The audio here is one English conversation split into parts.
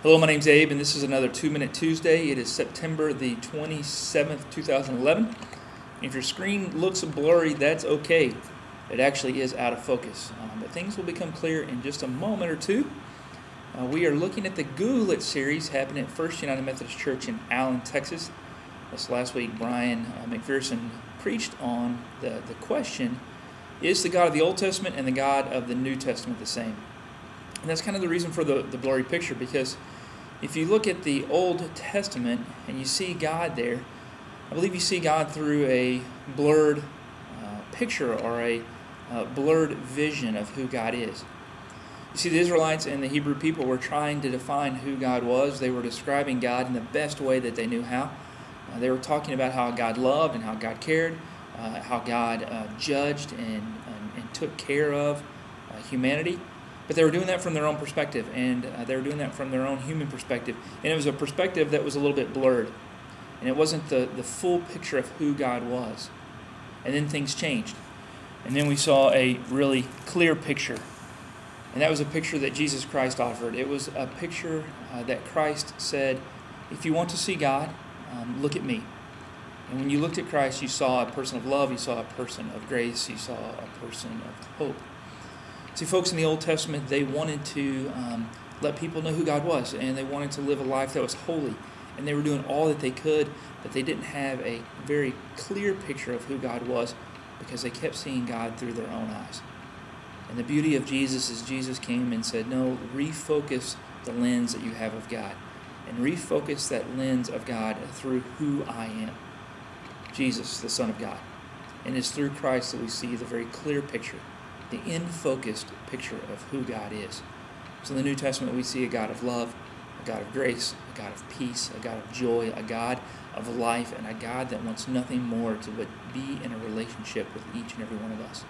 Hello, my name's Abe, and this is another 2-Minute Tuesday. It is September the 27th, 2011. If your screen looks blurry, that's okay. It actually is out of focus. But things will become clear in just a moment or two. We are looking at the Google It series happening at First United Methodist Church in Allen, Texas. This last week, Brian McPherson preached on the question, is the God of the Old Testament and the God of the New Testament the same? And that's kind of the reason for the blurry picture, because if you look at the Old Testament and you see God there, I believe you see God through a blurred picture or a blurred vision of who God is. You see, the Israelites and the Hebrew people were trying to define who God was. They were describing God in the best way that they knew how. They were talking about how God loved and how God cared, how God judged and took care of humanity. But they were doing that from their own perspective, and they were doing that from their own human perspective. And it was a perspective that was a little bit blurred. And it wasn't the full picture of who God was. And then things changed. And then we saw a really clear picture. And that was a picture that Jesus Christ offered. It was a picture that Christ said, if you want to see God, look at me. And when you looked at Christ, you saw a person of love, you saw a person of grace, you saw a person of hope. See, folks in the Old Testament, they wanted to let people know who God was, and they wanted to live a life that was holy, and they were doing all that they could, but they didn't have a very clear picture of who God was because they kept seeing God through their own eyes. And the beauty of Jesus is Jesus came and said, no, refocus the lens that you have of God, and refocus that lens of God through who I am, Jesus, the Son of God. And it's through Christ that we see the very clear picture, the in-focused picture of who God is. So in the New Testament, we see a God of love, a God of grace, a God of peace, a God of joy, a God of life, and a God that wants nothing more to but be in a relationship with each and every one of us,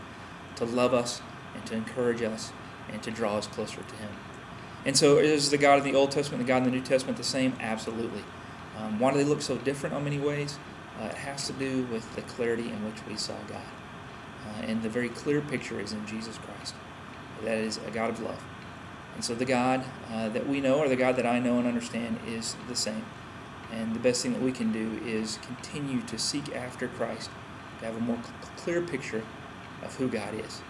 to love us and to encourage us and to draw us closer to Him. And so is the God of the Old Testament and the God in the New Testament the same? Absolutely. Why do they look so different in many ways? It has to do with the clarity in which we saw God. And the very clear picture is in Jesus Christ. That is a God of love. And so the God that we know, or the God that I know and understand, is the same. And the best thing that we can do is continue to seek after Christ, to have a more clear picture of who God is.